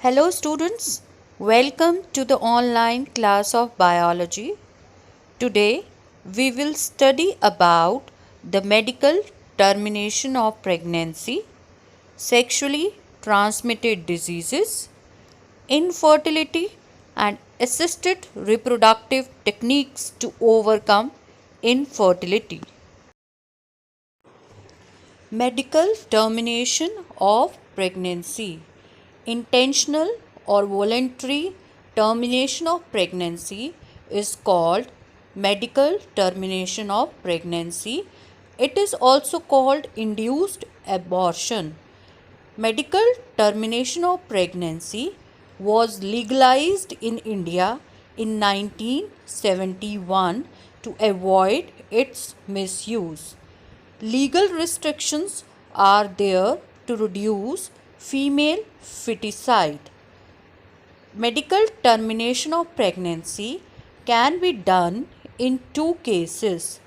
Hello students, welcome to the online class of biology. Today we will study about the medical termination of pregnancy, sexually transmitted diseases, infertility and assisted reproductive techniques to overcome infertility. Medical termination of pregnancy. Intentional or voluntary termination of pregnancy is called medical termination of pregnancy. It is also called induced abortion. Medical termination of pregnancy was legalized in India in 1971 to avoid its misuse. Legal restrictions are there to reduce female feticide. Medical termination of pregnancy can be done in two cases.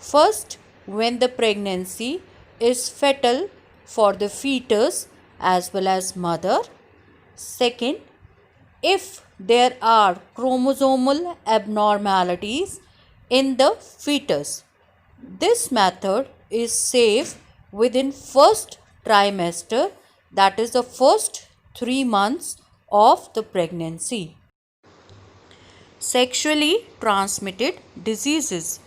First, when the pregnancy is fatal for the fetus as well as mother. Second, if there are chromosomal abnormalities in the fetus. This method is safe within first trimester, that is the first 3 months of the pregnancy. Sexually transmitted diseases.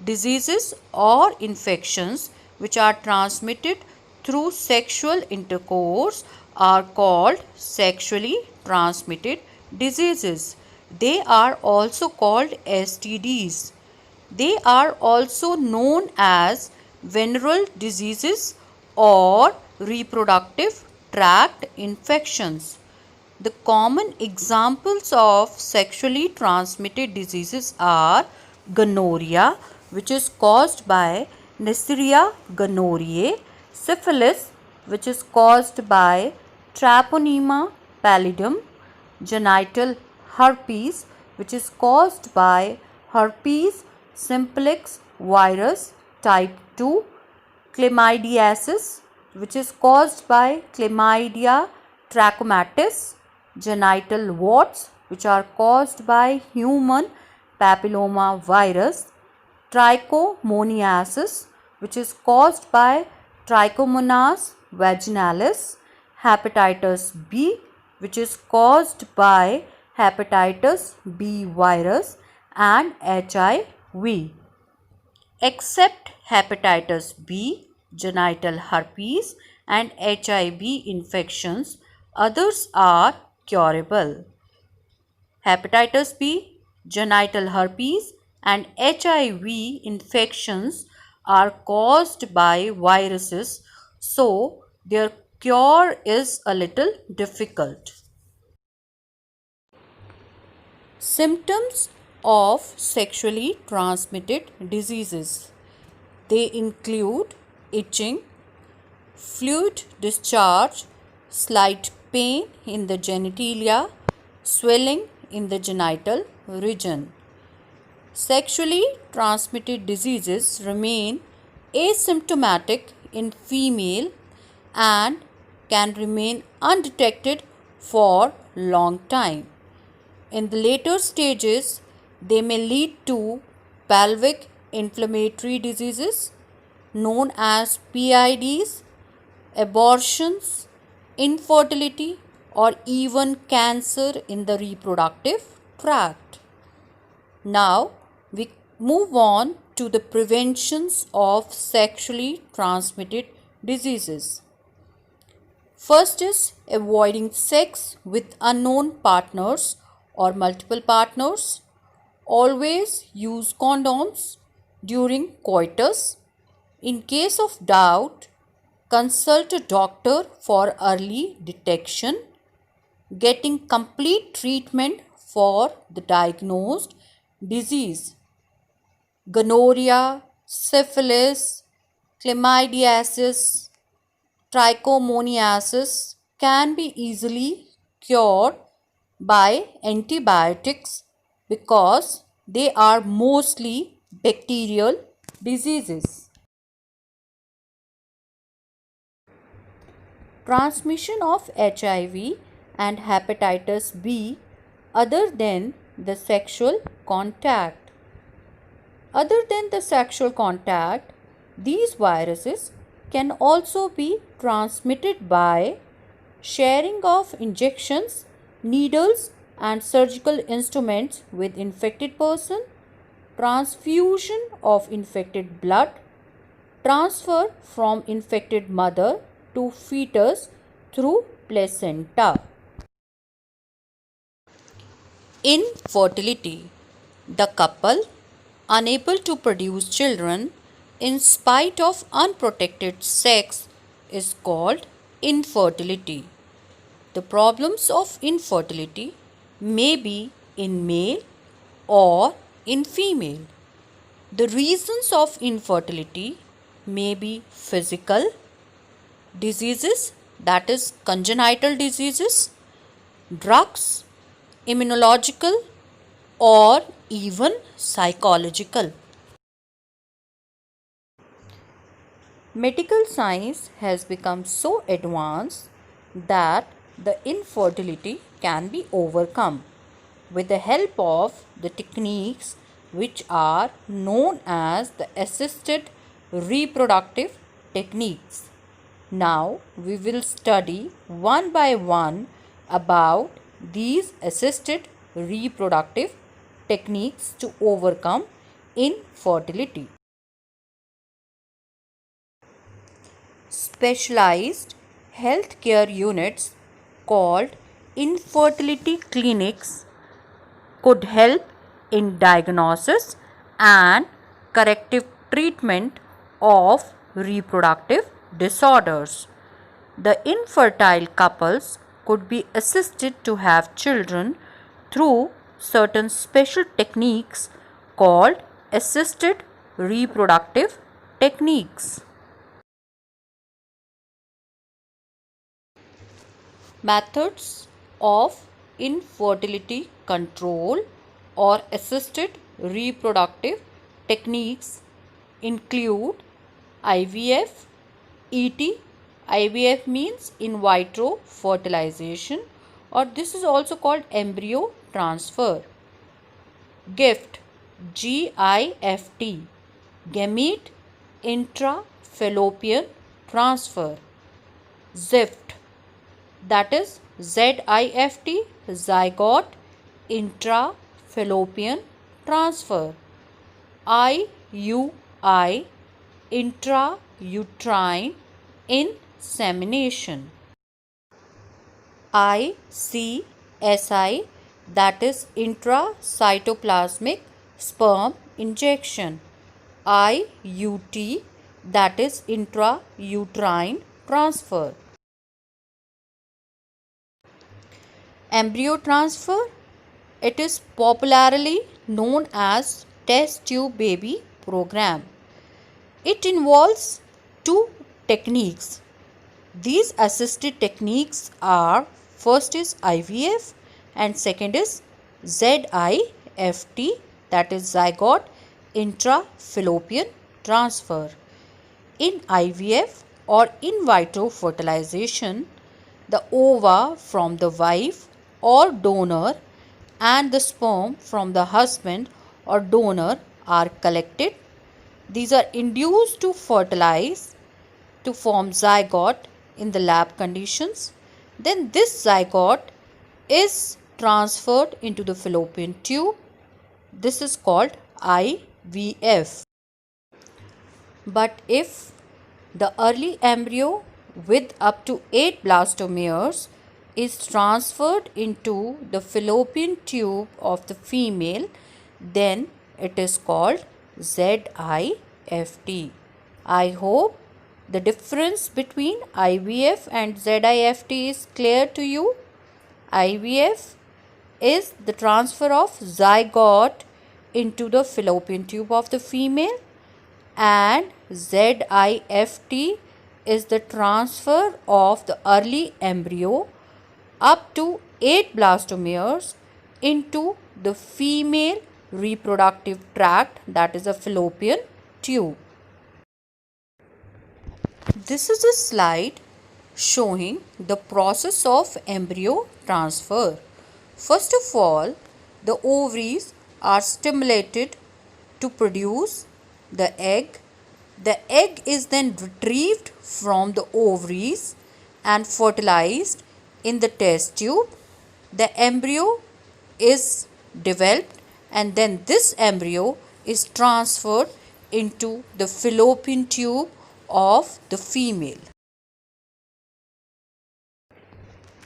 Diseases or infections which are transmitted through sexual intercourse are called sexually transmitted diseases. They are also called STDs. They are also known as venereal diseases or reproductive tract infections. The common examples of sexually transmitted diseases are gonorrhea, which is caused by Neisseria gonorrhoeae, syphilis, which is caused by Treponema pallidum, genital herpes, which is caused by herpes simplex virus type 2, chlamydiasis, which is caused by Chlamydia trachomatis, genital warts, which are caused by human papilloma virus, trichomoniasis, which is caused by Trichomonas vaginalis, hepatitis B, which is caused by hepatitis B virus, and HIV. Except hepatitis B, genital herpes, and HIV infections, others are curable. Hepatitis B, genital herpes, and HIV infections are caused by viruses, so their cure is a little difficult. Symptoms of sexually transmitted diseases. They include itching, fluid discharge, slight pain in the genitalia, swelling in the genital region. Sexually transmitted diseases remain asymptomatic in female and can remain undetected for long time. In the later stages, they may lead to pelvic inflammatory diseases known as PIDs, abortions, infertility, or even cancer in the reproductive tract. Now, we move on to the preventions of sexually transmitted diseases. First is avoiding sex with unknown partners or multiple partners. Always use condoms during coitus. In case of doubt, consult a doctor for early detection. Getting complete treatment for the diagnosed disease. Gonorrhea, syphilis, chlamydiasis, trichomoniasis can be easily cured by antibiotics because they are mostly bacterial diseases. Transmission of HIV and hepatitis B other than the sexual contact. Other than the sexual contact, these viruses can also be transmitted by sharing of injections, needles and surgical instruments with infected person, transfusion of infected blood, transfer from infected mother to fetus through placenta. Infertility. The couple unable to produce children in spite of unprotected sex is called infertility. The problems of infertility may be in male or in female. The reasons of infertility may be physical diseases, that is congenital diseases, drugs, immunological, or even psychological. Medical science has become so advanced that the infertility can be overcome with the help of the techniques which are known as the assisted reproductive techniques. Now we will study one by one about these assisted reproductive techniques to overcome infertility. Specialized healthcare units called infertility clinics could help in diagnosis and corrective treatment of reproductive disorders. The infertile couples could be assisted to have children through certain special techniques called assisted reproductive techniques. Methods of infertility control or assisted reproductive techniques include IVF, ET. IVF means in vitro fertilization, or this is also called embryo transfer. GIFT, GIFT, gamete intrafallopian transfer. ZIFT, that is ZIFT, zygote intrafallopian transfer. IUI, intrauterine insemination. ICSI, that is intracytoplasmic sperm injection. IUT, that is intrauterine transfer. Embryo transfer, it is popularly known as test tube baby program. It involves two techniques. These assisted techniques are, first is IVF and second is ZIFT, that is zygote intrafallopian transfer. In IVF or in vitro fertilization, the ova from the wife or donor and the sperm from the husband or donor are collected. These are induced to fertilize to form zygote in the lab conditions. Then this zygote is transferred into the fallopian tube. This is called IVF. But if the early embryo with up to 8 blastomeres is transferred into the fallopian tube of the female, then it is called ZIFT. I hope the difference between IVF and ZIFT is clear to you. IVF is the transfer of zygote into the fallopian tube of the female, and ZIFT is the transfer of the early embryo up to 8 blastomeres into the female reproductive tract, that is a fallopian tube. This is a slide showing the process of embryo transfer. First of all, the ovaries are stimulated to produce the egg. The egg is then retrieved from the ovaries and fertilized in the test tube. The embryo is developed and then this embryo is transferred into the fallopian tube of the female.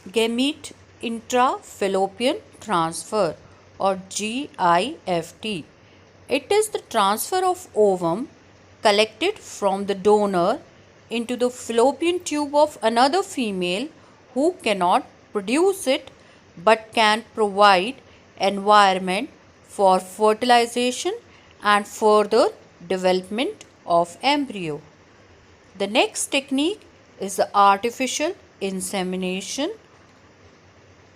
Gamete intrafallopian transfer or GIFT. It is the transfer of ovum collected from the donor into the fallopian tube of another female who cannot produce it but can provide environment for fertilization and further development of embryo. The next technique is the artificial insemination.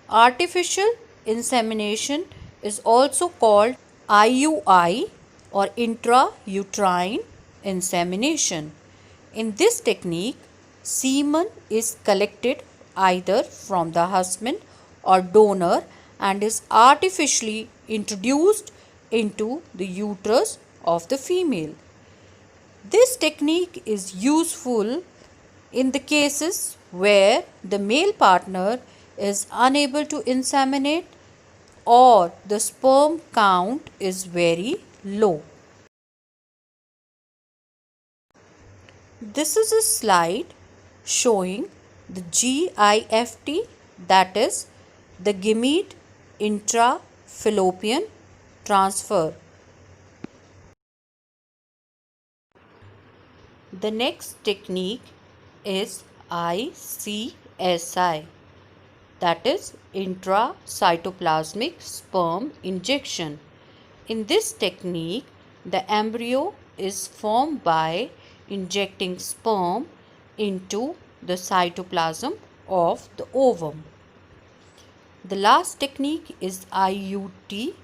Artificial insemination is also called IUI or intrauterine insemination. In this technique, semen is collected either from the husband or donor and is artificially introduced into the uterus of the female. This technique is useful in the cases where the male partner is unable to inseminate or the sperm count is very low. This is a slide showing the GIFT, that is the gamete intrafallopian transfer. The next technique is ICSI, that is intracytoplasmic sperm injection. In this technique, the embryo is formed by injecting sperm into the cytoplasm of the ovum. The last technique is IUT.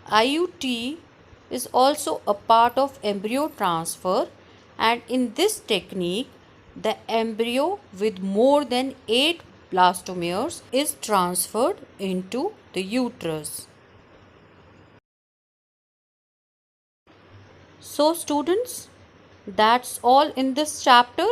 IUT is also a part of embryo transfer, and in this technique, the embryo with more than 8 blastomeres is transferred into the uterus. So students, that's all in this chapter.